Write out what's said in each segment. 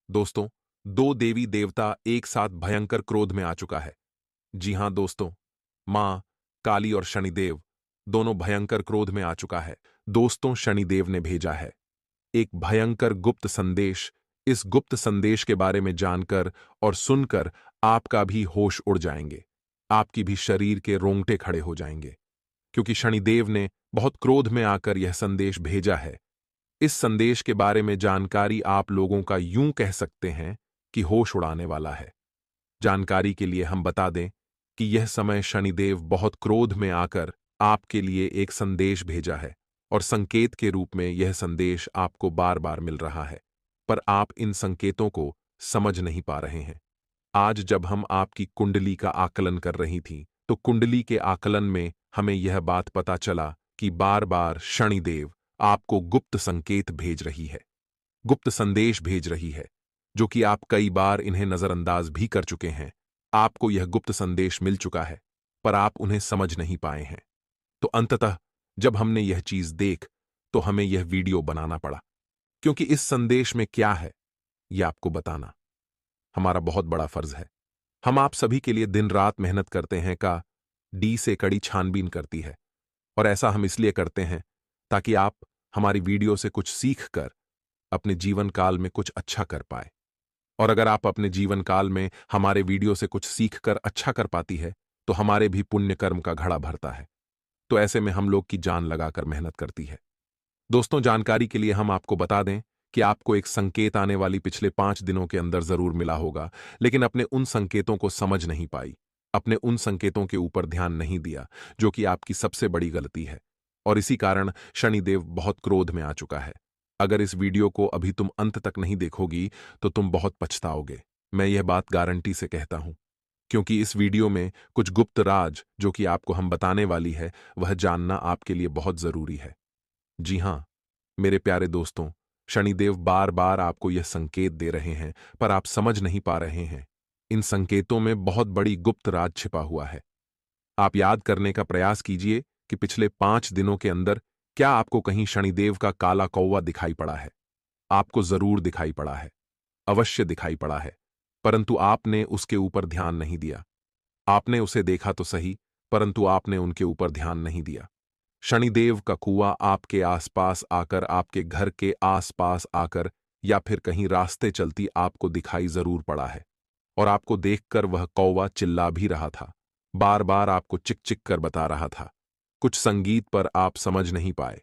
दोस्तों, दो देवी देवता एक साथ भयंकर क्रोध में आ चुका है। जी हां दोस्तों, मां काली और शनिदेव दोनों भयंकर क्रोध में आ चुका है। दोस्तों, शनिदेव ने भेजा है एक भयंकर गुप्त संदेश। इस गुप्त संदेश के बारे में जानकर और सुनकर आपका भी होश उड़ जाएंगे, आपकी भी शरीर के रोंगटे खड़े हो जाएंगे, क्योंकि शनिदेव ने बहुत क्रोध में आकर यह संदेश भेजा है। इस संदेश के बारे में जानकारी आप लोगों का यूं कह सकते हैं कि होश उड़ाने वाला है। जानकारी के लिए हम बता दें कि यह समय शनिदेव बहुत क्रोध में आकर आपके लिए एक संदेश भेजा है और संकेत के रूप में यह संदेश आपको बार बार मिल रहा है, पर आप इन संकेतों को समझ नहीं पा रहे हैं। आज जब हम आपकी कुंडली का आकलन कर रही थी, तो कुंडली के आकलन में हमें यह बात पता चला कि बार बार शनिदेव आपको गुप्त संकेत भेज रही है, गुप्त संदेश भेज रही है, जो कि आप कई बार इन्हें नजरअंदाज भी कर चुके हैं। आपको यह गुप्त संदेश मिल चुका है, पर आप उन्हें समझ नहीं पाए हैं। तो अंततः जब हमने यह चीज देख, तो हमें यह वीडियो बनाना पड़ा, क्योंकि इस संदेश में क्या है यह आपको बताना हमारा बहुत बड़ा फर्ज है। हम आप सभी के लिए दिन रात मेहनत करते हैं का डी से कड़ी छानबीन करती है, और ऐसा हम इसलिए करते हैं ताकि आप हमारी वीडियो से कुछ सीख कर अपने जीवन काल में कुछ अच्छा कर पाए। और अगर आप अपने जीवन काल में हमारे वीडियो से कुछ सीख कर अच्छा कर पाती है, तो हमारे भी पुण्य कर्म का घड़ा भरता है। तो ऐसे में हम लोग की जान लगाकर मेहनत करती है। दोस्तों, जानकारी के लिए हम आपको बता दें कि आपको एक संकेत आने वाली पिछले 5 दिनों के अंदर जरूर मिला होगा, लेकिन अपने उन संकेतों को समझ नहीं पाई, अपने उन संकेतों के ऊपर ध्यान नहीं दिया, जो कि आपकी सबसे बड़ी गलती है। और इसी कारण शनिदेव बहुत क्रोध में आ चुका है। अगर इस वीडियो को अभी तुम अंत तक नहीं देखोगी, तो तुम बहुत पछताओगे। मैं यह बात गारंटी से कहता हूं, क्योंकि इस वीडियो में कुछ गुप्त राज जो कि आपको हम बताने वाली है, वह जानना आपके लिए बहुत जरूरी है। जी हां, मेरे प्यारे दोस्तों, शनिदेव बार बार आपको यह संकेत दे रहे हैं, पर आप समझ नहीं पा रहे हैं। इन संकेतों में बहुत बड़ी गुप्त राज छिपा हुआ है। आप याद करने का प्रयास कीजिए कि पिछले 5 दिनों के अंदर क्या आपको कहीं शनिदेव का काला कौवा दिखाई पड़ा है। आपको जरूर दिखाई पड़ा है, अवश्य दिखाई पड़ा है, परंतु आपने उसके ऊपर ध्यान नहीं दिया। आपने उसे देखा तो सही, परंतु आपने उनके ऊपर ध्यान नहीं दिया। शनिदेव का कुआं आपके आसपास आकर, आपके घर के आसपास आकर, या फिर कहीं रास्ते चलती आपको दिखाई जरूर पड़ा है, और आपको देखकर वह कौवा चिल्ला भी रहा था, बार बार आपको चिक चिक कर बता रहा था। कुछ संगीत पर आप समझ नहीं पाए।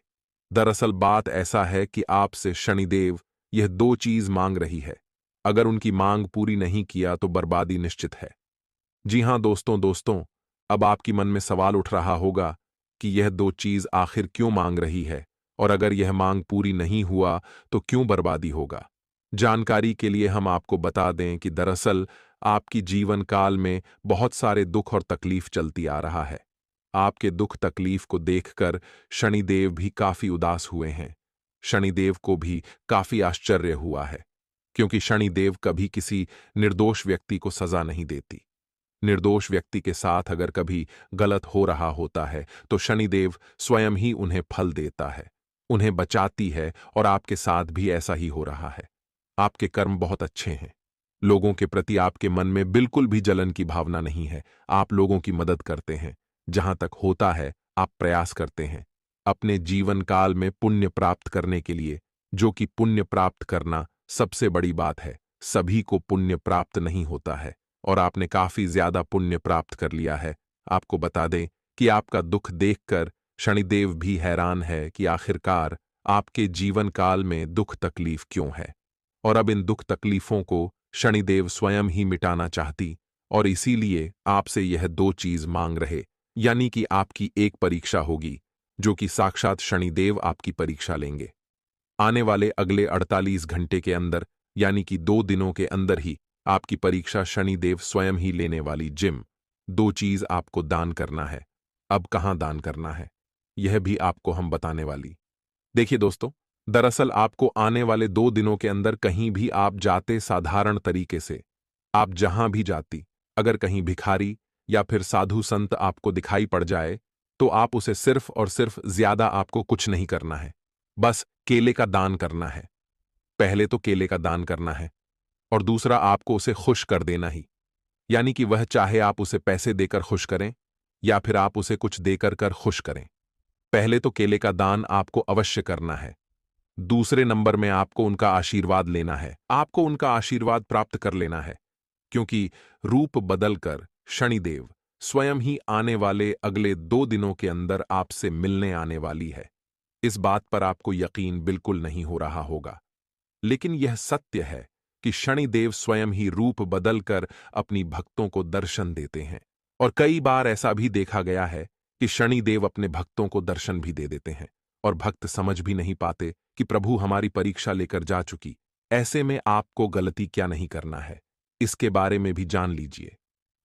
दरअसल बात ऐसा है कि आपसे शनिदेव यह दो चीज मांग रही है। अगर उनकी मांग पूरी नहीं किया तो बर्बादी निश्चित है। जी हां दोस्तों, अब आपकी मन में सवाल उठ रहा होगा कि यह दो चीज आखिर क्यों मांग रही है, और अगर यह मांग पूरी नहीं हुआ तो क्यों बर्बादी होगा। जानकारी के लिए हम आपको बता दें कि दरअसल आपकी जीवन काल में बहुत सारे दुख और तकलीफ चलती आ रहा है। आपके दुख तकलीफ को देखकर शनिदेव भी काफी उदास हुए हैं। शनिदेव को भी काफी आश्चर्य हुआ है, क्योंकि शनिदेव कभी किसी निर्दोष व्यक्ति को सजा नहीं देती। निर्दोष व्यक्ति के साथ अगर कभी गलत हो रहा होता है, तो शनिदेव स्वयं ही उन्हें फल देता है, उन्हें बचाती है, और आपके साथ भी ऐसा ही हो रहा है। आपके कर्म बहुत अच्छे हैं। लोगों के प्रति आपके मन में बिल्कुल भी जलन की भावना नहीं है। आप लोगों की मदद करते हैं, जहां तक होता है आप प्रयास करते हैं अपने जीवन काल में पुण्य प्राप्त करने के लिए, जो कि पुण्य प्राप्त करना सबसे बड़ी बात है। सभी को पुण्य प्राप्त नहीं होता है, और आपने काफी ज्यादा पुण्य प्राप्त कर लिया है। आपको बता दें कि आपका दुख देखकर शनिदेव भी हैरान है कि आखिरकार आपके जीवन काल में दुख तकलीफ क्यों है, और अब इन दुख तकलीफों को शनिदेव स्वयं ही मिटाना चाहती, और इसीलिए आपसे यह दो चीज मांग रहे। यानी कि आपकी एक परीक्षा होगी, जो कि साक्षात शनिदेव आपकी परीक्षा लेंगे। आने वाले अगले 48 घंटे के अंदर, यानी कि 2 दिनों के अंदर ही आपकी परीक्षा शनिदेव स्वयं ही लेने वाली। जिम दो चीज आपको दान करना है। अब कहां दान करना है, यह भी आपको हम बताने वाली। देखिए दोस्तों, दरअसल आपको आने वाले 2 दिनों के अंदर कहीं भी आप जाते, साधारण तरीके से आप जहां भी जाती, अगर कहीं भिखारी या फिर साधु संत आपको दिखाई पड़ जाए, तो आप उसे सिर्फ और सिर्फ, ज्यादा आपको कुछ नहीं करना है, बस केले का दान करना है। पहले तो केले का दान करना है। और दूसरा आपको उसे खुश कर देना ही, यानी कि वह चाहे आप उसे पैसे देकर खुश करें या फिर आप उसे कुछ देकर कर खुश करें। पहले तो केले का दान आपको अवश्य करना है। दूसरे नंबर में आपको उनका आशीर्वाद लेना है, आपको उनका आशीर्वाद प्राप्त कर लेना है, क्योंकि रूप बदलकर शनिदेव स्वयं ही आने वाले अगले 2 दिनों के अंदर आपसे मिलने आने वाली है। इस बात पर आपको यकीन बिल्कुल नहीं हो रहा होगा, लेकिन यह सत्य है कि शनिदेव स्वयं ही रूप बदलकर अपनी भक्तों को दर्शन देते हैं। और कई बार ऐसा भी देखा गया है कि शनिदेव अपने भक्तों को दर्शन भी दे देते हैं और भक्त समझ भी नहीं पाते कि प्रभु हमारी परीक्षा लेकर जा चुकी। ऐसे में आपको गलती क्या नहीं करना है, इसके बारे में भी जान लीजिए।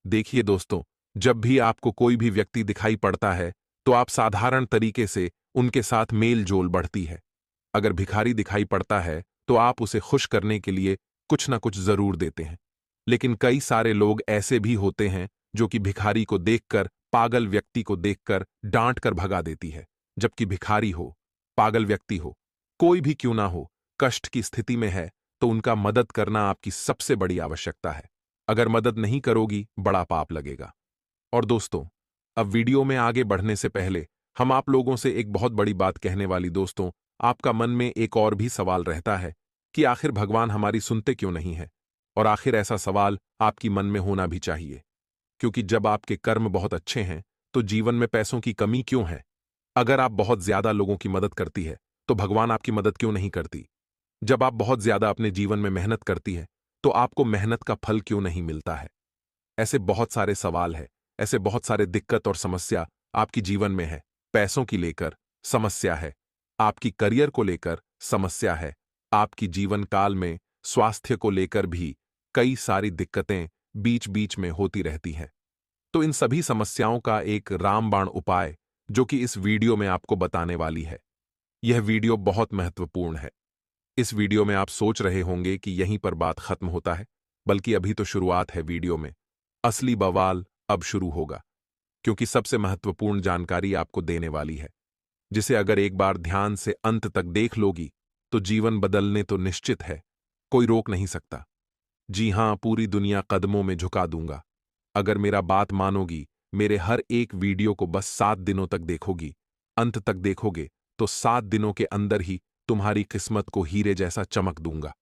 देखिए दोस्तों, जब भी आपको कोई भी व्यक्ति दिखाई पड़ता है तो आप साधारण तरीके से उनके साथ मेल जोल बढ़ती है। अगर भिखारी दिखाई पड़ता है तो आप उसे खुश करने के लिए कुछ ना कुछ जरूर देते हैं, लेकिन कई सारे लोग ऐसे भी होते हैं जो कि भिखारी को देखकर, पागल व्यक्ति को देखकर डांट कर भगा देती है। जबकि भिखारी हो, पागल व्यक्ति हो, कोई भी क्यों ना हो, कष्ट की स्थिति में है तो उनका मदद करना आपकी सबसे बड़ी आवश्यकता है। अगर मदद नहीं करोगी, बड़ा पाप लगेगा। और दोस्तों, अब वीडियो में आगे बढ़ने से पहले हम आप लोगों से एक बहुत बड़ी बात कहने वाली। दोस्तों, आपका मन में एक और भी सवाल रहता है कि आखिर भगवान हमारी सुनते क्यों नहीं है, और आखिर ऐसा सवाल आपकी मन में होना भी चाहिए, क्योंकि जब आपके कर्म बहुत अच्छे हैं तो जीवन में पैसों की कमी क्यों है? अगर आप बहुत ज्यादा लोगों की मदद करती है तो भगवान आपकी मदद क्यों नहीं करती? जब आप बहुत ज्यादा अपने जीवन में मेहनत करती है तो आपको मेहनत का फल क्यों नहीं मिलता है? ऐसे बहुत सारे सवाल हैं, ऐसे बहुत सारे दिक्कत और समस्या आपकी जीवन में है। पैसों की लेकर समस्या है, आपकी करियर को लेकर समस्या है, आपकी जीवन काल में स्वास्थ्य को लेकर भी कई सारी दिक्कतें बीच बीच में होती रहती हैं। तो इन सभी समस्याओं का एक रामबाण उपाय जो कि इस वीडियो में आपको बताने वाली है। यह वीडियो बहुत महत्वपूर्ण है। इस वीडियो में आप सोच रहे होंगे कि यहीं पर बात खत्म होता है, बल्कि अभी तो शुरुआत है। वीडियो में असली बवाल अब शुरू होगा, क्योंकि सबसे महत्वपूर्ण जानकारी आपको देने वाली है, जिसे अगर एक बार ध्यान से अंत तक देख लोगी तो जीवन बदलने तो निश्चित है, कोई रोक नहीं सकता। जी हां, पूरी दुनिया कदमों में झुका दूंगा अगर मेरा बात मानोगी। मेरे हर एक वीडियो को बस 7 दिनों तक देखोगी, अंत तक देखोगे तो 7 दिनों के अंदर ही तुम्हारी किस्मत को हीरे जैसा चमक दूंगा।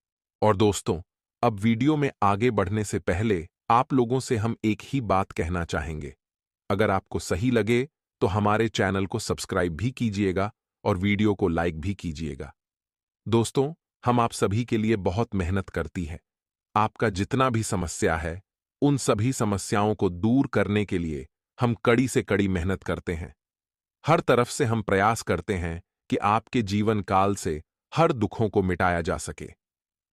और दोस्तों, अब वीडियो में आगे बढ़ने से पहले आप लोगों से हम एक ही बात कहना चाहेंगे। अगर आपको सही लगे तो हमारे चैनल को सब्सक्राइब भी कीजिएगा और वीडियो को लाइक भी कीजिएगा। दोस्तों, हम आप सभी के लिए बहुत मेहनत करती है। आपका जितना भी समस्या है, उन सभी समस्याओं को दूर करने के लिए हम कड़ी से कड़ी मेहनत करते हैं। हर तरफ से हम प्रयास करते हैं कि आपके जीवन काल से हर दुखों को मिटाया जा सके।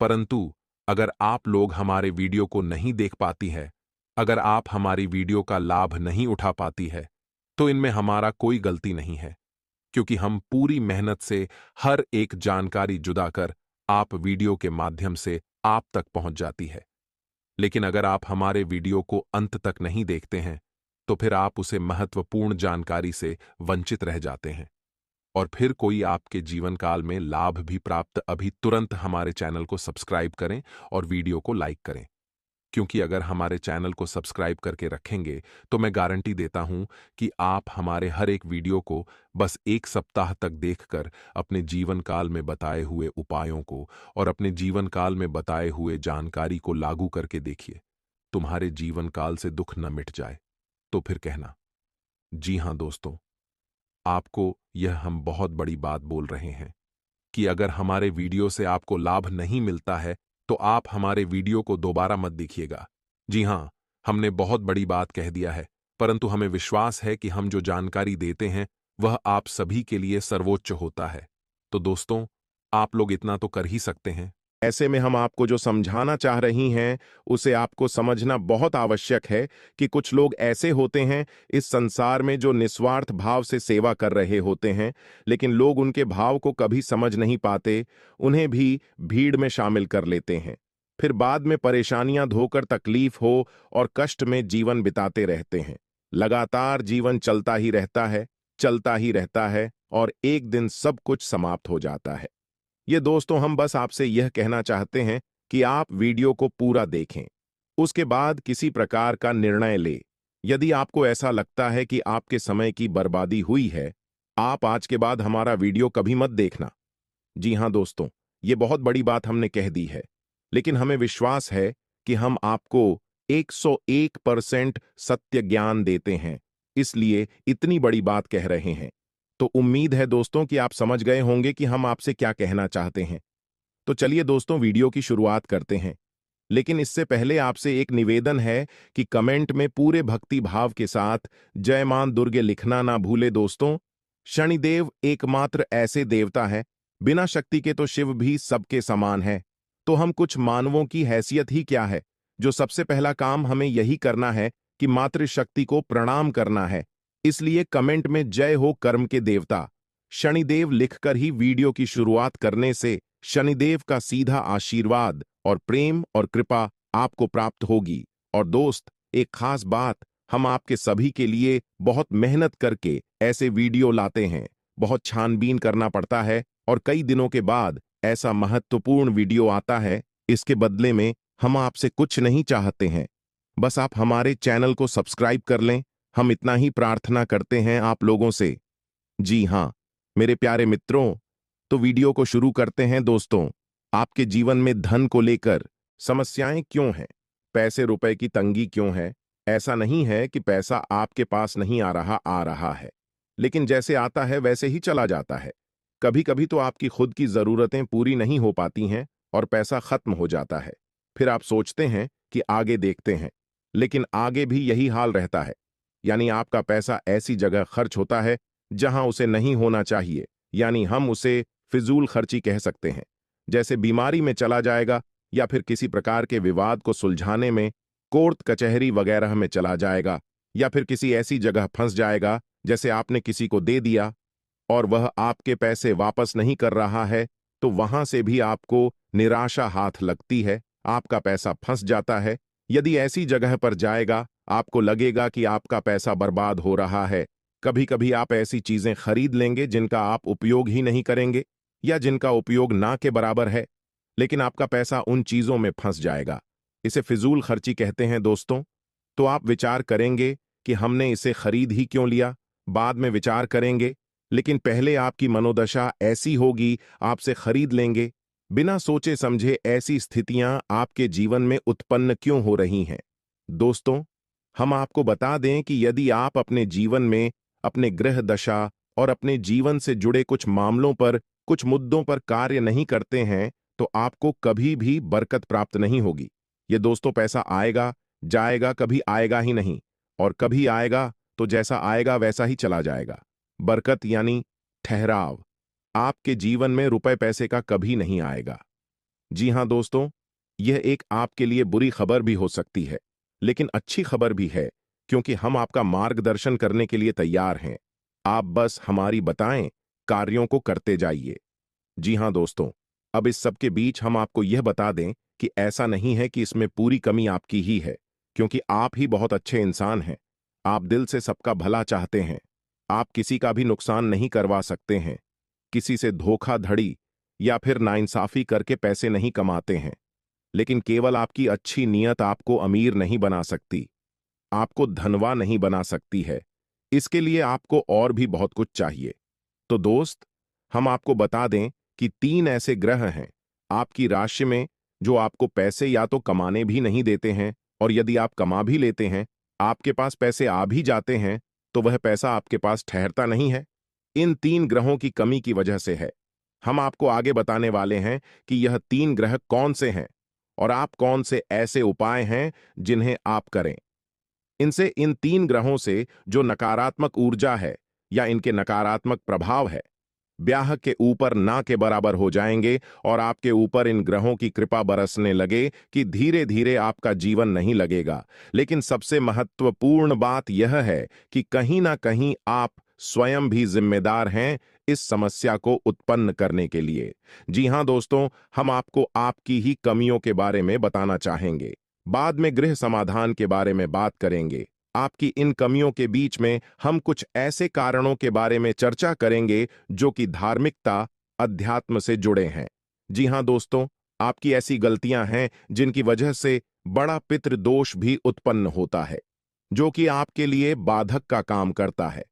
परंतु अगर आप लोग हमारे वीडियो को नहीं देख पाती है, अगर आप हमारी वीडियो का लाभ नहीं उठा पाती है, तो इनमें हमारा कोई गलती नहीं है, क्योंकि हम पूरी मेहनत से हर एक जानकारी जुदा कर आप वीडियो के माध्यम से आप तक पहुंच जाती है। लेकिन अगर आप हमारे वीडियो को अंत तक नहीं देखते हैं तो फिर आप उसे महत्वपूर्ण जानकारी से वंचित रह जाते हैं, और फिर कोई आपके जीवन काल में लाभ भी प्राप्त। अभी तुरंत हमारे चैनल को सब्सक्राइब करें और वीडियो को लाइक करें, क्योंकि अगर हमारे चैनल को सब्सक्राइब करके रखेंगे तो मैं गारंटी देता हूं कि आप हमारे हर एक वीडियो को बस 1 सप्ताह तक देखकर अपने जीवन काल में बताए हुए उपायों को और अपने जीवन काल में बताए हुए जानकारी को लागू करके देखिए। तुम्हारे जीवन काल से दुख न मिट जाए तो फिर कहना। जी हां दोस्तों, आपको यह हम बहुत बड़ी बात बोल रहे हैं कि अगर हमारे वीडियो से आपको लाभ नहीं मिलता है तो आप हमारे वीडियो को दोबारा मत देखिएगा। जी हां, हमने बहुत बड़ी बात कह दिया है, परंतु हमें विश्वास है कि हम जो जानकारी देते हैं वह आप सभी के लिए सर्वोच्च होता है। तो दोस्तों, आप लोग इतना तो कर ही सकते हैं। ऐसे में हम आपको जो समझाना चाह रही हैं उसे आपको समझना बहुत आवश्यक है कि कुछ लोग ऐसे होते हैं इस संसार में जो निस्वार्थ भाव से सेवा कर रहे होते हैं, लेकिन लोग उनके भाव को कभी समझ नहीं पाते, उन्हें भी भीड़ में शामिल कर लेते हैं। फिर बाद में परेशानियां धोकर तकलीफ हो और कष्ट में जीवन बिताते रहते हैं। लगातार जीवन चलता ही रहता है, चलता ही रहता है, और एक दिन सब कुछ समाप्त हो जाता है। ये दोस्तों, हम बस आपसे यह कहना चाहते हैं कि आप वीडियो को पूरा देखें। उसके बाद किसी प्रकार का निर्णय लें। यदि आपको ऐसा लगता है कि आपके समय की बर्बादी हुई है, आप आज के बाद हमारा वीडियो कभी मत देखना। जी हाँ दोस्तों, ये बहुत बड़ी बात हमने कह दी है, लेकिन हमें विश्वास है कि हम आपको 101% सत्य ज्ञान देते हैं, इसलिए इतनी बड़ी बात कह रहे हैं। तो उम्मीद है दोस्तों कि आप समझ गए होंगे कि हम आपसे क्या कहना चाहते हैं। तो चलिए दोस्तों, वीडियो की शुरुआत करते हैं। लेकिन इससे पहले आपसे एक निवेदन है कि कमेंट में पूरे भक्ति भाव के साथ जय मां दुर्गे लिखना ना भूले दोस्तों। शनिदेव एकमात्र ऐसे देवता है, बिना शक्ति के तो शिव भी सबके समान है। तो हम कुछ मानवों की हैसियत ही क्या है, जो सबसे पहला काम हमें यही करना है कि मातृशक्ति को प्रणाम करना है। इसलिए कमेंट में जय हो कर्म के देवता शनिदेव लिखकर ही वीडियो की शुरुआत करने से शनिदेव का सीधा आशीर्वाद और प्रेम और कृपा आपको प्राप्त होगी। और दोस्त, एक खास बात, हम आपके सभी के लिए बहुत मेहनत करके ऐसे वीडियो लाते हैं। बहुत छानबीन करना पड़ता है और कई दिनों के बाद ऐसा महत्वपूर्ण वीडियो आता है। इसके बदले में हम आपसे कुछ नहीं चाहते हैं, बस आप हमारे चैनल को सब्सक्राइब कर लें। हम इतना ही प्रार्थना करते हैं आप लोगों से। जी हाँ मेरे प्यारे मित्रों, तो वीडियो को शुरू करते हैं दोस्तों। आपके जीवन में धन को लेकर समस्याएं क्यों हैं? पैसे रुपए की तंगी क्यों है? ऐसा नहीं है कि पैसा आपके पास नहीं आ रहा है, लेकिन जैसे आता है वैसे ही चला जाता है। कभी कभी तो आपकी खुद की जरूरतें पूरी नहीं हो पाती हैं और पैसा खत्म हो जाता है। फिर आप सोचते हैं कि आगे देखते हैं, लेकिन आगे भी यही हाल रहता है। यानी आपका पैसा ऐसी जगह खर्च होता है जहां उसे नहीं होना चाहिए। यानी हम उसे फिजूल खर्ची कह सकते हैं। जैसे बीमारी में चला जाएगा, या फिर किसी प्रकार के विवाद को सुलझाने में कोर्ट कचहरी वगैरह में चला जाएगा, या फिर किसी ऐसी जगह फंस जाएगा जैसे आपने किसी को दे दिया और वह आपके पैसे वापस नहीं कर रहा है, तो वहां से भी आपको निराशा हाथ लगती है, आपका पैसा फंस जाता है। यदि ऐसी जगह पर जाएगा, आपको लगेगा कि आपका पैसा बर्बाद हो रहा है। कभी कभी आप ऐसी चीजें खरीद लेंगे जिनका आप उपयोग ही नहीं करेंगे, या जिनका उपयोग ना के बराबर है, लेकिन आपका पैसा उन चीजों में फंस जाएगा। इसे फिजूल खर्ची कहते हैं दोस्तों। तो आप विचार करेंगे कि हमने इसे खरीद ही क्यों लिया, बाद में विचार करेंगे, लेकिन पहले आपकी मनोदशा ऐसी होगी, आपसे खरीद लेंगे। बिना सोचे समझे ऐसी स्थितियां आपके जीवन में उत्पन्न क्यों हो रही हैं? दोस्तों, हम आपको बता दें कि यदि आप अपने जीवन में अपने ग्रह दशा और अपने जीवन से जुड़े कुछ मामलों पर, कुछ मुद्दों पर कार्य नहीं करते हैं, तो आपको कभी भी बरकत प्राप्त नहीं होगी। ये दोस्तों, पैसा आएगा जाएगा, कभी आएगा ही नहीं, और कभी आएगा तो जैसा आएगा वैसा ही चला जाएगा। बरकत यानी ठहराव, आपके जीवन में रुपए पैसे का कभी नहीं आएगा। जी हां दोस्तों, यह एक आपके लिए बुरी खबर भी हो सकती है, लेकिन अच्छी खबर भी है, क्योंकि हम आपका मार्गदर्शन करने के लिए तैयार हैं। आप बस हमारी बताएं कार्यों को करते जाइए। जी हां दोस्तों, अब इस सब के बीच हम आपको यह बता दें कि ऐसा नहीं है कि इसमें पूरी कमी आपकी ही है, क्योंकि आप ही बहुत अच्छे इंसान हैं। आप दिल से सबका भला चाहते हैं। आप किसी का भी नुकसान नहीं करवा सकते हैं, किसी से धोखाधड़ी या फिर नाइंसाफी करके पैसे नहीं कमाते हैं। लेकिन केवल आपकी अच्छी नीयत आपको अमीर नहीं बना सकती, आपको धनवा नहीं बना सकती है। इसके लिए आपको और भी बहुत कुछ चाहिए। तो दोस्त, हम आपको बता दें कि 3 ऐसे ग्रह हैं आपकी राशि में जो आपको पैसे या तो कमाने भी नहीं देते हैं, और यदि आप कमा भी लेते हैं, आपके पास पैसे आ भी जाते हैं, तो वह पैसा आपके पास ठहरता नहीं है। इन 3 ग्रहों की कमी की वजह से है। हम आपको आगे बताने वाले हैं कि यह 3 ग्रह कौन से हैं और आप कौन से ऐसे उपाय हैं जिन्हें आप करें। इनसे, इन 3 ग्रहों से जो नकारात्मक ऊर्जा है या इनके नकारात्मक प्रभाव है, ब्याह के ऊपर ना के बराबर हो जाएंगे, और आपके ऊपर इन ग्रहों की कृपा बरसने लगे कि धीरे धीरे आपका जीवन नहीं लगेगा। लेकिन सबसे महत्वपूर्ण बात यह है कि कहीं ना कहीं आप स्वयं भी जिम्मेदार हैं इस समस्या को उत्पन्न करने के लिए। जी हां दोस्तों, हम आपको आपकी ही कमियों के बारे में बताना चाहेंगे। बाद में गृह समाधान के बारे में बात करेंगे। आपकी इन कमियों के बीच में हम कुछ ऐसे कारणों के बारे में चर्चा करेंगे जो कि धार्मिकता, अध्यात्म से जुड़े हैं। जी हां दोस्तों, आपकी ऐसी गलतियां हैं जिनकी वजह से बड़ा पितृदोष भी उत्पन्न होता है, जो कि आपके लिए बाधक का काम करता है।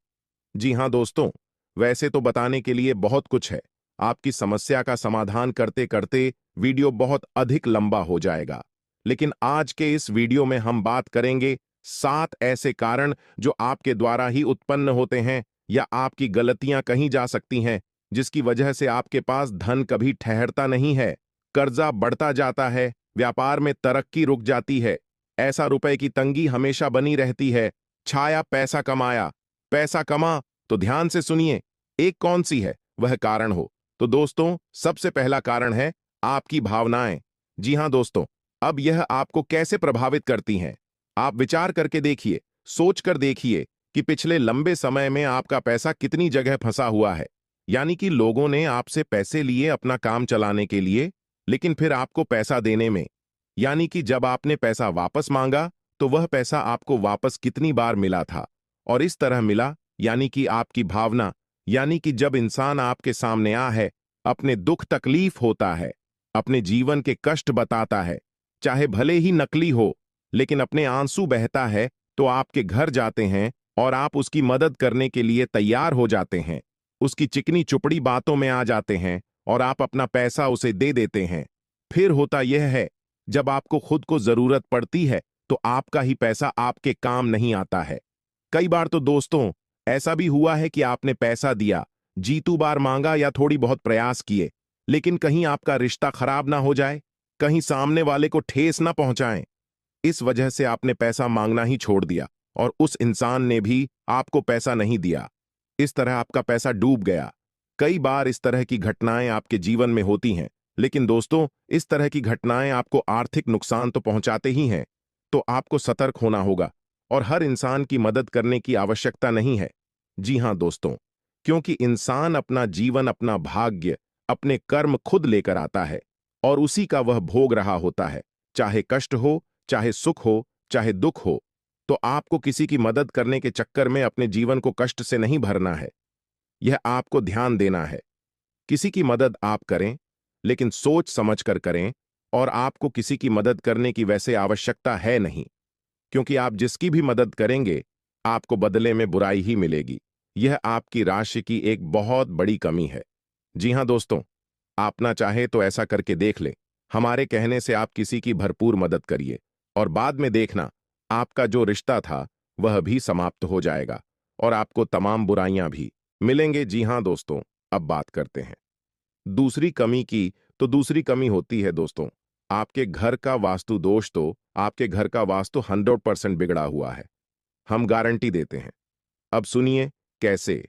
जी हां दोस्तों, वैसे तो बताने के लिए बहुत कुछ है। आपकी समस्या का समाधान करते करते वीडियो बहुत अधिक लंबा हो जाएगा, लेकिन आज के इस वीडियो में हम बात करेंगे 7 ऐसे कारण जो आपके द्वारा ही उत्पन्न होते हैं या आपकी गलतियां कहीं जा सकती हैं, जिसकी वजह से आपके पास धन कभी ठहरता नहीं है, कर्जा बढ़ता जाता है, व्यापार में तरक्की रुक जाती है, ऐसा रुपए की तंगी हमेशा बनी रहती है, छाया पैसा कमाया, पैसा कमा, तो ध्यान से सुनिए, एक कौन सी है वह कारण हो। तो दोस्तों, सबसे पहला कारण है आपकी भावनाएं। जी हां दोस्तों, अब यह आपको कैसे प्रभावित करती हैं? आप विचार करके देखिए, सोच कर देखिए कि पिछले लंबे समय में आपका पैसा कितनी जगह फंसा हुआ है। यानी कि लोगों ने आपसे पैसे लिए अपना काम चलाने के लिए, लेकिन फिर आपको पैसा देने में, यानी कि जब आपने पैसा वापस मांगा तो वह पैसा आपको वापस कितनी बार मिला था और इस तरह मिला, यानी कि आपकी भावना, यानी कि जब इंसान आपके सामने आ है, अपने दुख तकलीफ होता है, अपने जीवन के कष्ट बताता है, चाहे भले ही नकली हो, लेकिन अपने आंसू बहता है, तो आपके घर जाते हैं और आप उसकी मदद करने के लिए तैयार हो जाते हैं, उसकी चिकनी चुपड़ी बातों में आ जाते हैं और आप अपना पैसा उसे दे देते हैं। फिर होता यह है, जब आपको खुद को जरूरत पड़ती है तो आपका ही पैसा आपके काम नहीं आता है। कई बार तो दोस्तों, ऐसा भी हुआ है कि आपने पैसा दिया, जीतू बार मांगा या थोड़ी बहुत प्रयास किए, लेकिन कहीं आपका रिश्ता खराब ना हो जाए, कहीं सामने वाले को ठेस ना पहुंचाएं। इस वजह से आपने पैसा मांगना ही छोड़ दिया और उस इंसान ने भी आपको पैसा नहीं दिया। इस तरह आपका पैसा डूब गया। कई बार इस तरह की घटनाएं आपके जीवन में होती हैं, लेकिन दोस्तों, इस तरह की घटनाएं आपको आर्थिक नुकसान तो पहुंचाते ही हैं, तो आपको सतर्क होना होगा और हर इंसान की मदद करने की आवश्यकता नहीं है। जी हां दोस्तों, क्योंकि इंसान अपना जीवन, अपना भाग्य, अपने कर्म खुद लेकर आता है और उसी का वह भोग रहा होता है, चाहे कष्ट हो, चाहे सुख हो, चाहे दुख हो। तो आपको किसी की मदद करने के चक्कर में अपने जीवन को कष्ट से नहीं भरना है, यह आपको ध्यान देना है। किसी की मदद आप करें, लेकिन सोच समझ कर करें, और आपको किसी की मदद करने की वैसे आवश्यकता है नहीं, क्योंकि आप जिसकी भी मदद करेंगे, आपको बदले में बुराई ही मिलेगी। यह आपकी राशि की एक बहुत बड़ी कमी है। जी हां दोस्तों, आप ना चाहे तो ऐसा करके देख ले। हमारे कहने से आप किसी की भरपूर मदद करिए और बाद में देखना, आपका जो रिश्ता था वह भी समाप्त हो जाएगा और आपको तमाम बुराइयां भी मिलेंगे। जी हां दोस्तों, अब बात करते हैं दूसरी कमी की। तो दूसरी कमी होती है दोस्तों, आपके घर का वास्तु दोष। तो आपके घर का वास्तु 100% बिगड़ा हुआ है, हम गारंटी देते हैं। अब सुनिए कैसे।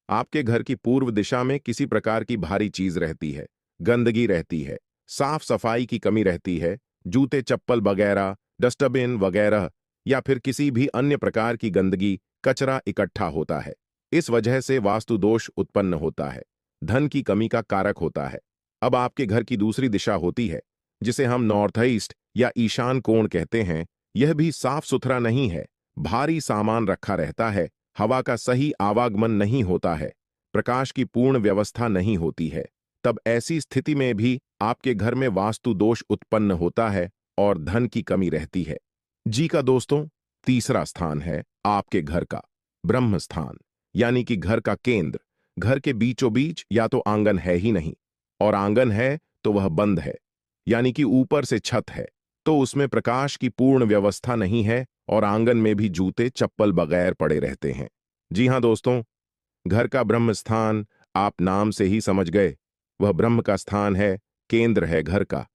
आपके घर की पूर्व दिशा में किसी प्रकार की भारी चीज रहती है, गंदगी रहती है, साफ सफाई की कमी रहती है, जूते चप्पल वगैरह, डस्टबिन वगैरह, या फिर किसी भी अन्य प्रकार की गंदगी, कचरा इकट्ठा होता है। इस वजह से वास्तु दोष उत्पन्न होता है, धन की कमी का कारक होता है। अब आपके घर की दूसरी दिशा होती है, जिसे हम नॉर्थ ईस्ट या ईशान कोण कहते हैं। यह भी साफ सुथरा नहीं है, भारी सामान रखा रहता है, हवा का सही आवागमन नहीं होता है, प्रकाश की पूर्ण व्यवस्था नहीं होती है। तब ऐसी स्थिति में भी आपके घर में वास्तु दोष उत्पन्न होता है और धन की कमी रहती है। जी का दोस्तों, तीसरा स्थान है आपके घर का ब्रह्म स्थान, यानी कि घर का केंद्र। घर के बीचों बीच या तो आंगन है ही नहीं, और आंगन है तो वह बंद है, यानी कि ऊपर से छत है तो उसमें प्रकाश की पूर्ण व्यवस्था नहीं है और आंगन में भी जूते चप्पल बगैर पड़े रहते हैं। जी हां दोस्तों, घर का ब्रह्म स्थान आप नाम से ही समझ गए, वह ब्रह्म का स्थान है, केंद्र है घर का।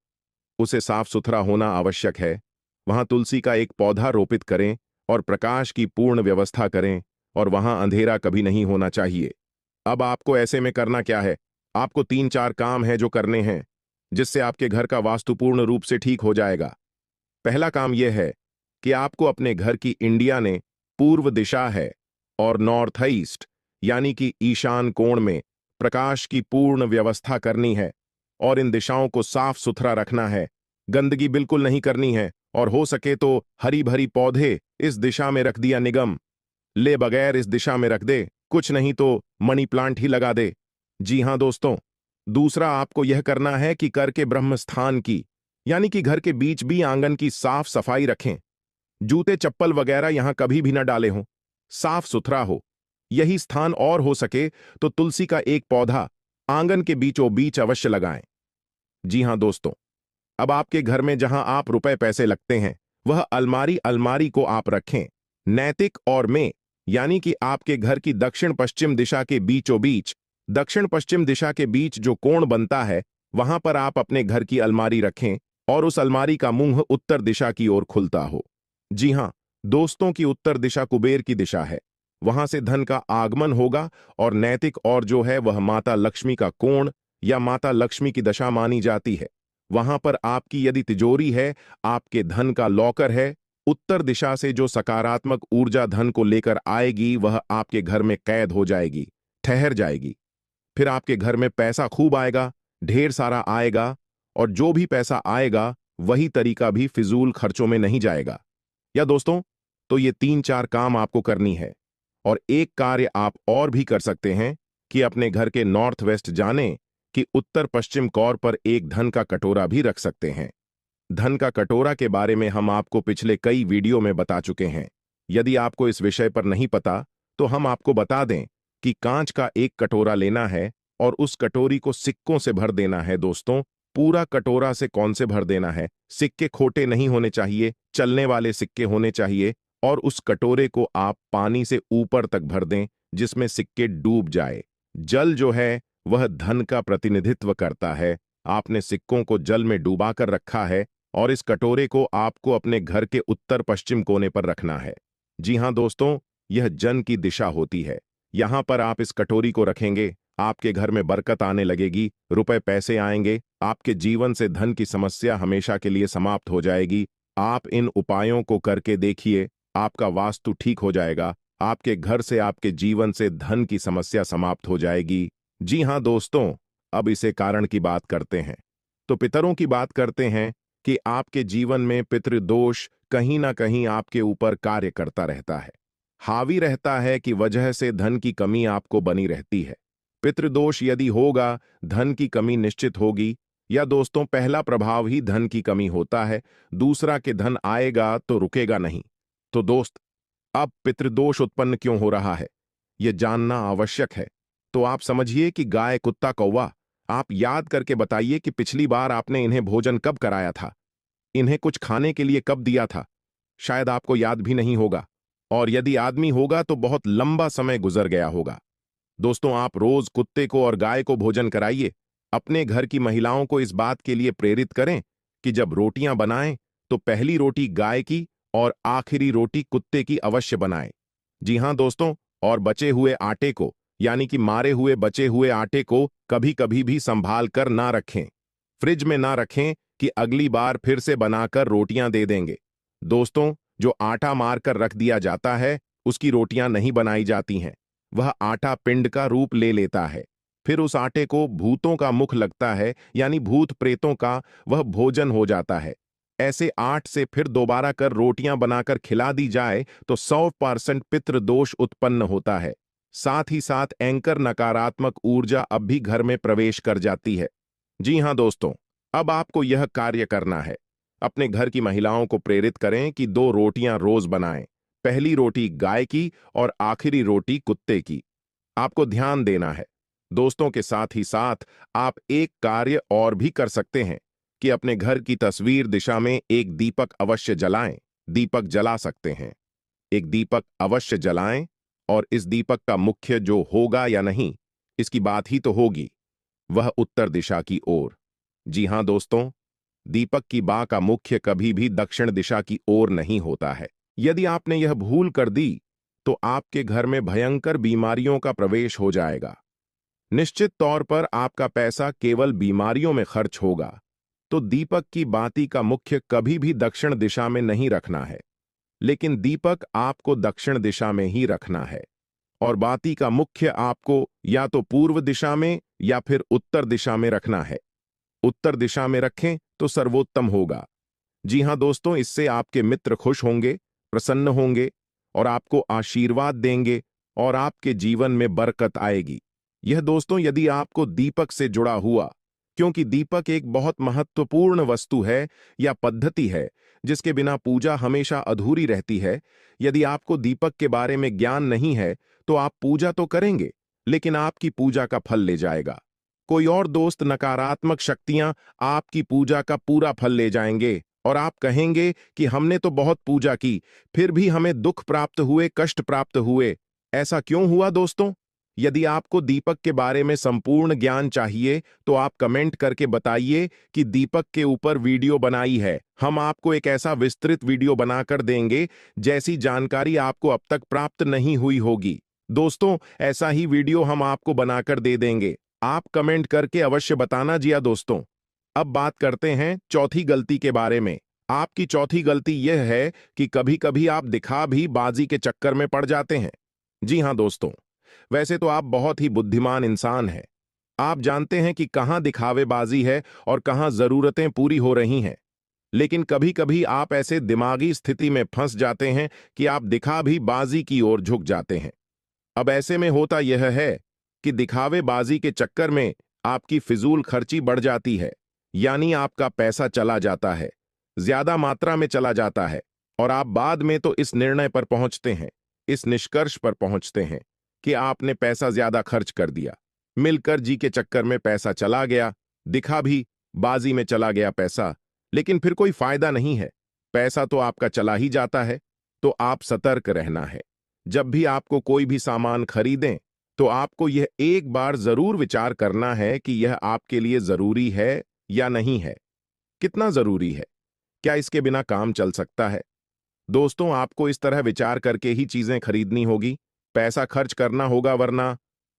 उसे साफ सुथरा होना आवश्यक है। वहां तुलसी का एक पौधा रोपित करें और प्रकाश की पूर्ण व्यवस्था करें, और वहां अंधेरा कभी नहीं होना चाहिए। अब आपको ऐसे में करना क्या है? आपको 3-4 काम है जो करने हैं, जिससे आपके घर का वास्तु पूर्ण रूप से ठीक हो जाएगा। पहला काम यह है कि आपको अपने घर की इंडिया ने पूर्व दिशा है और नॉर्थ ईस्ट, यानी कि ईशान कोण में प्रकाश की पूर्ण व्यवस्था करनी है और इन दिशाओं को साफ सुथरा रखना है। गंदगी बिल्कुल नहीं करनी है और हो सके तो हरी भरी पौधे इस दिशा में रख दिया निगम, ले बगैर इस दिशा में रख दे, कुछ नहीं तो मनी प्लांट ही लगा दे। जी हां दोस्तों, दूसरा आपको यह करना है कि कर के ब्रह्म स्थान की, यानी कि घर के बीच भी आंगन की साफ सफाई रखें। जूते चप्पल वगैरह यहां कभी भी न डाले हों, साफ सुथरा हो। यही स्थान और हो सके तो तुलसी का एक पौधा आंगन के बीचों बीच अवश्य लगाएं। जी हां दोस्तों, अब आपके घर में जहां आप रुपए पैसे लगते हैं वह अलमारी अलमारी को आप रखें नैतिक और में, यानी कि आपके घर की दक्षिण पश्चिम दिशा के बीचों बीच, दक्षिण पश्चिम दिशा के बीच जो कोण बनता है वहां पर आप अपने घर की अलमारी रखें और उस अलमारी का मुंह उत्तर दिशा की ओर खुलता हो। जी हां दोस्तों, की उत्तर दिशा कुबेर की दिशा है, वहां से धन का आगमन होगा। और नैतिक और जो है वह माता लक्ष्मी का कोण या माता लक्ष्मी की दशा मानी जाती है। वहां पर आपकी यदि तिजोरी है, आपके धन का लॉकर है, उत्तर दिशा से जो सकारात्मक ऊर्जा धन को लेकर आएगी वह आपके घर में कैद हो जाएगी, ठहर जाएगी। फिर आपके घर में पैसा खूब आएगा, ढेर सारा आएगा, और जो भी पैसा आएगा वही तरीका भी फिजूल खर्चों में नहीं जाएगा। या दोस्तों, तो ये 3-4 काम आपको करनी है। और एक कार्य आप और भी कर सकते हैं कि अपने घर के नॉर्थ वेस्ट जाने कि उत्तर पश्चिम कोर पर एक धन का कटोरा भी रख सकते हैं। धन का कटोरा के बारे में हम आपको पिछले कई वीडियो में बता चुके हैं। यदि आपको इस विषय पर नहीं पता तो हम आपको बता दें कि कांच का एक कटोरा लेना है और उस कटोरी को सिक्कों से भर देना है। दोस्तों, पूरा कटोरा से कौन से भर देना है, सिक्के खोटे नहीं होने चाहिए, चलने वाले सिक्के होने चाहिए। और उस कटोरे को आप पानी से ऊपर तक भर दें जिसमें सिक्के डूब जाए। जल जो है वह धन का प्रतिनिधित्व करता है। आपने सिक्कों को जल में डूबा कर रखा है और इस कटोरे को आपको अपने घर के उत्तर पश्चिम कोने पर रखना है। जी हां दोस्तों, यह जन की दिशा होती है। यहां पर आप इस कटोरी को रखेंगे, आपके घर में बरकत आने लगेगी, रुपए पैसे आएंगे, आपके जीवन से धन की समस्या हमेशा के लिए समाप्त हो जाएगी। आप इन उपायों को करके देखिए, आपका वास्तु ठीक हो जाएगा, आपके घर से आपके जीवन से धन की समस्या समाप्त हो जाएगी। जी हां दोस्तों, अब इसे कारण की बात करते हैं। तो पितरों की बात करते हैं कि आपके जीवन में पितृदोष कहीं ना कहीं आपके ऊपर कार्य करता रहता है, हावी रहता है, कि वजह से धन की कमी आपको बनी रहती है। पितृदोष यदि होगा, धन की कमी निश्चित होगी। या दोस्तों, पहला प्रभाव ही धन की कमी होता है, दूसरा कि धन आएगा तो रुकेगा नहीं। तो दोस्त, अब पितृदोष उत्पन्न क्यों हो रहा है यह जानना आवश्यक है। तो आप समझिए कि गाय कुत्ता कौवा, आप याद करके बताइए कि पिछली बार आपने इन्हें भोजन कब कराया था, इन्हें कुछ खाने के लिए कब दिया था। शायद आपको याद भी नहीं होगा, और यदि आदमी होगा तो बहुत लंबा समय गुजर गया होगा। दोस्तों, आप रोज कुत्ते को और गाय को भोजन कराइए। अपने घर की महिलाओं को इस बात के लिए प्रेरित करें कि जब रोटियां बनाएं तो पहली रोटी गाय की और आखिरी रोटी कुत्ते की अवश्य बनाएं। जी हां दोस्तों, और बचे हुए आटे को, यानी कि मारे हुए बचे हुए आटे को कभी कभी भी संभाल कर ना रखें, फ्रिज में ना रखें कि अगली बार फिर से बनाकर रोटियां दे देंगे। दोस्तों, जो आटा मारकर रख दिया जाता है उसकी रोटियां नहीं बनाई जाती हैं, वह आटा पिंड का रूप ले लेता है। फिर उस आटे को भूतों का मुख लगता है, यानी भूत प्रेतों का वह भोजन हो जाता है। ऐसे 8 से फिर दोबारा कर रोटियां बनाकर खिला दी जाए तो 100% पितृदोष उत्पन्न होता है। साथ ही साथ एंकर नकारात्मक ऊर्जा अब भी घर में प्रवेश कर जाती है। जी हां दोस्तों, अब आपको यह कार्य करना है। अपने घर की महिलाओं को प्रेरित करें कि 2 रोटियां रोज बनाएं, पहली रोटी गाय की और आखिरी रोटी कुत्ते की। आपको ध्यान देना है। दोस्तों, के साथ ही साथ आप एक कार्य और भी कर सकते हैं कि अपने घर की तस्वीर दिशा में एक दीपक अवश्य जलाएं। दीपक जला सकते हैं, एक दीपक अवश्य जलाएं। और इस दीपक का मुख्य जो होगा या नहीं, इसकी बात ही तो होगी, वह उत्तर दिशा की ओर। जी हां दोस्तों, दीपक की बा का मुख्य कभी भी दक्षिण दिशा की ओर नहीं होता है। यदि आपने यह भूल कर दी तो आपके घर में भयंकर बीमारियों का प्रवेश हो जाएगा। निश्चित तौर पर आपका पैसा केवल बीमारियों में खर्च होगा। तो दीपक की बाती का मुख्य कभी भी दक्षिण दिशा में नहीं रखना है, लेकिन दीपक आपको दक्षिण दिशा में ही रखना है। और बाती का मुख्य आपको या तो पूर्व दिशा में या फिर उत्तर दिशा में रखना है। उत्तर दिशा में रखें तो सर्वोत्तम होगा। जी हां दोस्तों, इससे आपके मित्र खुश होंगे, प्रसन्न होंगे और आपको आशीर्वाद देंगे और आपके जीवन में बरकत आएगी। यह दोस्तों यदि आपको दीपक से जुड़ा हुआ, क्योंकि दीपक एक बहुत महत्वपूर्ण वस्तु है या पद्धति है जिसके बिना पूजा हमेशा अधूरी रहती है। यदि आपको दीपक के बारे में ज्ञान नहीं है तो आप पूजा तो करेंगे लेकिन आपकी पूजा का फल ले जाएगा कोई और दोस्त। नकारात्मक शक्तियां आपकी पूजा का पूरा फल ले जाएंगे और आप कहेंगे कि हमने तो बहुत पूजा की फिर भी हमें दुख प्राप्त हुए, कष्ट प्राप्त हुए। ऐसा क्यों हुआ दोस्तों? यदि आपको दीपक के बारे में संपूर्ण ज्ञान चाहिए तो आप कमेंट करके बताइए कि दीपक के ऊपर वीडियो बनाई है। हम आपको एक ऐसा विस्तृत वीडियो बनाकर देंगे जैसी जानकारी आपको अब तक प्राप्त नहीं हुई होगी। दोस्तों ऐसा ही वीडियो हम आपको बनाकर दे देंगे, आप कमेंट करके अवश्य बताना जिया दोस्तों। अब बात करते हैं चौथी गलती के बारे में। आपकी चौथी गलती यह है कि कभी कभी आप दिखा भी बाजी के चक्कर में पड़ जाते हैं। जी हां दोस्तों, वैसे तो आप बहुत ही बुद्धिमान इंसान हैं। आप जानते हैं कि कहां दिखावेबाजी है और कहां जरूरतें पूरी हो रही हैं। लेकिन कभी कभी आप ऐसे दिमागी स्थिति में फंस जाते हैं कि आप दिखा भी बाजी की ओर झुक जाते हैं। अब ऐसे में होता यह है कि दिखावेबाजी के चक्कर में आपकी फिजूल खर्ची बढ़ जाती है, यानी आपका पैसा चला जाता है, ज्यादा मात्रा में चला जाता है और आप बाद में तो इस निर्णय पर पहुंचते हैं, इस निष्कर्ष पर पहुंचते हैं कि आपने पैसा ज्यादा खर्च कर दिया। मिलकर जी के चक्कर में पैसा चला गया, दिखा भी बाजी में चला गया पैसा, लेकिन फिर कोई फायदा नहीं है, पैसा तो आपका चला ही जाता है। तो आप सतर्क रहना है। जब भी आपको कोई भी सामान खरीदें तो आपको यह एक बार जरूर विचार करना है कि यह आपके लिए जरूरी है या नहीं है, कितना जरूरी है, क्या इसके बिना काम चल सकता है। दोस्तों आपको इस तरह विचार करके ही चीजें खरीदनी होगी, पैसा खर्च करना होगा, वरना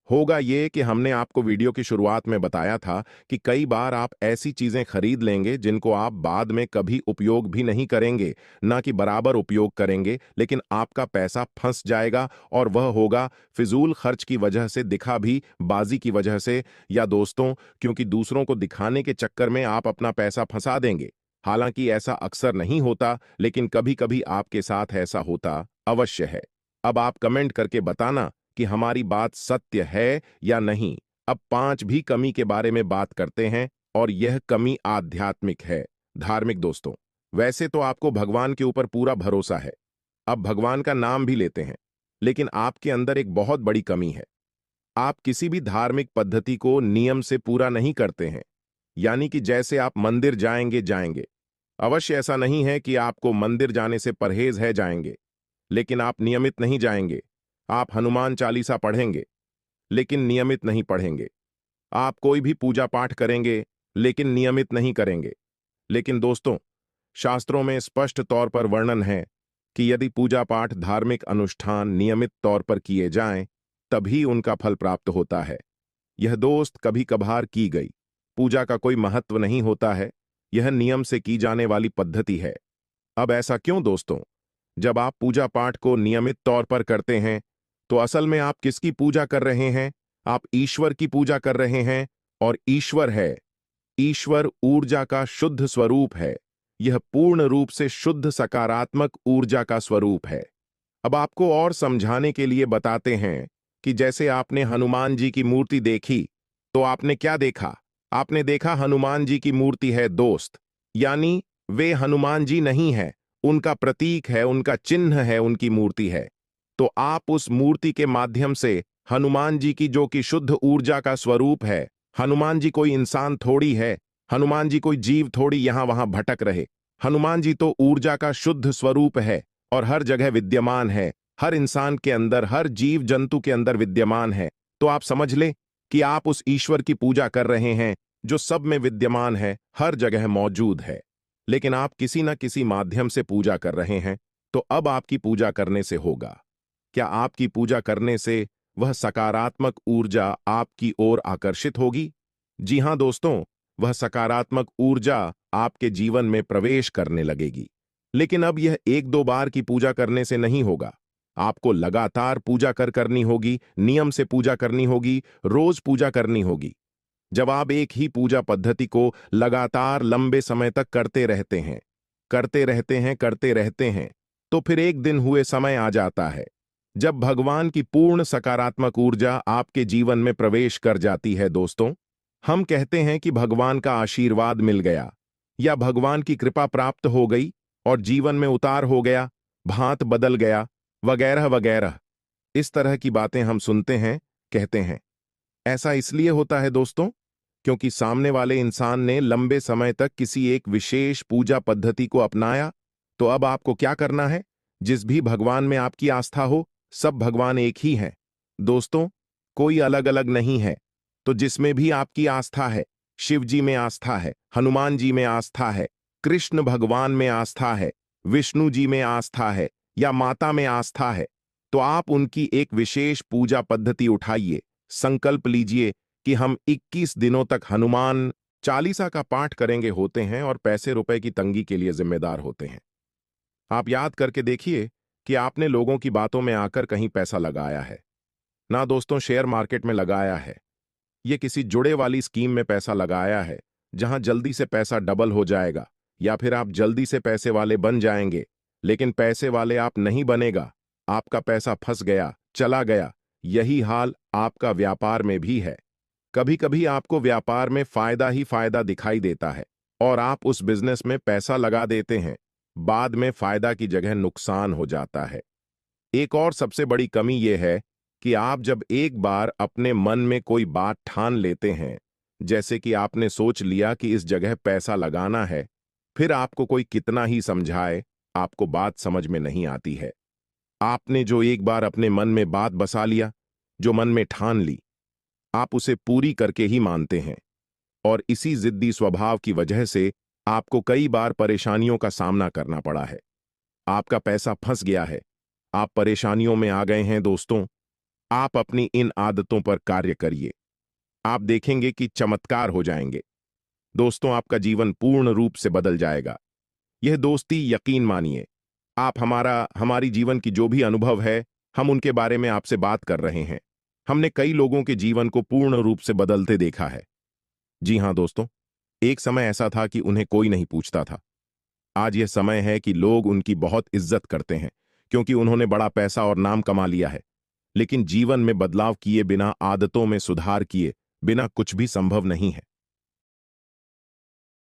होगा ये कि हमने आपको वीडियो की शुरुआत में बताया था कि कई बार आप ऐसी चीजें खरीद लेंगे जिनको आप बाद में कभी उपयोग भी नहीं करेंगे, ना कि बराबर उपयोग करेंगे, लेकिन आपका पैसा फंस जाएगा और वह होगा फिजूल खर्च की वजह से, दिखा भी बाजी की वजह से, या दोस्तों क्योंकि दूसरों को दिखाने के चक्कर में आप अपना पैसा फंसा देंगे। हालांकि ऐसा अक्सर नहीं होता लेकिन कभी कभी आपके साथ ऐसा होता अवश्य है। अब आप कमेंट करके बताना कि हमारी बात सत्य है या नहीं। अब 5 भी कमी के बारे में बात करते हैं और यह कमी आध्यात्मिक है, धार्मिक दोस्तों। वैसे तो आपको भगवान के ऊपर पूरा भरोसा है, अब भगवान का नाम भी लेते हैं, लेकिन आपके अंदर एक बहुत बड़ी कमी है। आप किसी भी धार्मिक पद्धति को नियम से पूरा नहीं करते हैं, यानी कि जैसे आप मंदिर जाएंगे जाएंगे, अवश्य ऐसा नहीं है कि आपको मंदिर जाने से परहेज है जाएंगे, लेकिन आप नियमित नहीं जाएंगे। आप हनुमान चालीसा पढ़ेंगे लेकिन नियमित नहीं पढ़ेंगे। आप कोई भी पूजा पाठ करेंगे लेकिन नियमित नहीं करेंगे। लेकिन दोस्तों शास्त्रों में स्पष्ट तौर पर वर्णन है कि यदि पूजा पाठ, धार्मिक अनुष्ठान नियमित तौर पर किए जाएं तभी उनका फल प्राप्त होता है। यह दोस्त कभी कभार की गई पूजा का कोई महत्व नहीं होता है, यह नियम से की जाने वाली पद्धति है। अब ऐसा क्यों दोस्तों? जब आप पूजा पाठ को नियमित तौर पर करते हैं तो असल में आप किसकी पूजा कर रहे हैं? आप ईश्वर की पूजा कर रहे हैं। और ईश्वर है, ईश्वर ऊर्जा का शुद्ध स्वरूप है। यह पूर्ण रूप से शुद्ध सकारात्मक ऊर्जा का स्वरूप है। अब आपको और समझाने के लिए बताते हैं कि जैसे आपने हनुमान जी की मूर्ति देखी तो आपने क्या देखा? आपने देखा हनुमान जी की मूर्ति है दोस्त, यानी वे हनुमान जी नहीं है, उनका प्रतीक है, उनका चिन्ह है, उनकी मूर्ति है। तो आप उस मूर्ति के माध्यम से हनुमान जी की, जो कि शुद्ध ऊर्जा का स्वरूप है, हनुमान जी कोई इंसान थोड़ी है, हनुमान जी कोई जीव थोड़ी यहां वहां भटक रहे। हनुमान जी तो ऊर्जा का शुद्ध स्वरूप है और हर जगह विद्यमान है, हर इंसान के अंदर, हर जीव जंतु के अंदर विद्यमान है। तो आप समझ ले कि आप उस ईश्वर की पूजा कर रहे हैं जो सब में विद्यमान है, हर जगह मौजूद है। लेकिन आप किसी न किसी माध्यम से पूजा कर रहे हैं। तो अब आपकी पूजा करने से होगा क्या? आपकी पूजा करने से वह सकारात्मक ऊर्जा आपकी ओर आकर्षित होगी। जी हां दोस्तों, वह सकारात्मक ऊर्जा आपके जीवन में प्रवेश करने लगेगी। लेकिन अब यह एक दो बार की पूजा करने से नहीं होगा, आपको लगातार पूजा करनी होगी, नियम से पूजा करनी होगी, रोज पूजा करनी होगी। जब आप एक ही पूजा पद्धति को लगातार लंबे समय तक करते रहते हैं, तो फिर एक दिन हुए समय आ जाता है जब भगवान की पूर्ण सकारात्मक ऊर्जा आपके जीवन में प्रवेश कर जाती है दोस्तों, हम कहते हैं कि भगवान का आशीर्वाद मिल गया या भगवान की कृपा प्राप्त हो गई और जीवन में उतार हो गया, भांत बदल गया, वगैरह वगैरह। इस तरह की बातें हम सुनते हैं, कहते हैं। ऐसा इसलिए होता है दोस्तों, क्योंकि सामने वाले इंसान ने लंबे समय तक किसी एक विशेष पूजा पद्धति को अपनाया। तो अब आपको क्या करना है? जिस भी भगवान में आपकी आस्था हो, सब भगवान एक ही हैं दोस्तों, कोई अलग अलग नहीं है। तो जिसमें भी आपकी आस्था है, शिव जी में आस्था है, हनुमान जी में आस्था है, कृष्ण भगवान में आस्था है, विष्णु जी में आस्था है या माता में आस्था है, तो आप उनकी एक विशेष पूजा पद्धति उठाइए। संकल्प लीजिए कि हम 21 दिनों तक हनुमान चालीसा का पाठ करेंगे होते हैं और पैसे रुपए की तंगी के लिए जिम्मेदार होते हैं। आप याद करके देखिए कि आपने लोगों की बातों में आकर कहीं पैसा लगाया है ना दोस्तों, शेयर मार्केट में लगाया है, ये किसी जुड़े वाली स्कीम में पैसा लगाया है जहां जल्दी से पैसा डबल हो जाएगा या फिर आप जल्दी से पैसे वाले बन जाएंगे, लेकिन पैसे वाले आप नहीं बनेगा, आपका पैसा फंस गया, चला गया। यही हाल आपका व्यापार में भी है। कभी कभी आपको व्यापार में फायदा ही फायदा दिखाई देता है और आप उस बिजनेस में पैसा लगा देते हैं, बाद में फायदा की जगह नुकसान हो जाता है। एक और सबसे बड़ी कमी यह है कि आप जब एक बार अपने मन में कोई बात ठान लेते हैं, जैसे कि आपने सोच लिया कि इस जगह पैसा लगाना है, फिर आपको कोई कितना ही समझाए, आपको बात समझ में नहीं आती है। आपने जो एक बार अपने मन में बात बसा लिया, जो मन में ठान ली, आप उसे पूरी करके ही मानते हैं और इसी जिद्दी स्वभाव की वजह से आपको कई बार परेशानियों का सामना करना पड़ा है। आपका पैसा फंस गया है, आप परेशानियों में आ गए हैं दोस्तों। आप अपनी इन आदतों पर कार्य करिए, आप देखेंगे कि चमत्कार हो जाएंगे दोस्तों, आपका जीवन पूर्ण रूप से बदल जाएगा। यह दोस्ती यकीन मानिए। आप हमारी जीवन की जो भी अनुभव है, हम उनके बारे में आपसे बात कर रहे हैं। हमने कई लोगों के जीवन को पूर्ण रूप से बदलते देखा है। जी हां दोस्तों, एक समय ऐसा था कि उन्हें कोई नहीं पूछता था। आज यह समय है कि लोग उनकी बहुत इज्जत करते हैं क्योंकि उन्होंने बड़ा पैसा और नाम कमा लिया है। लेकिन जीवन में बदलाव किए बिना, आदतों में सुधार किए बिना कुछ भी संभव नहीं है।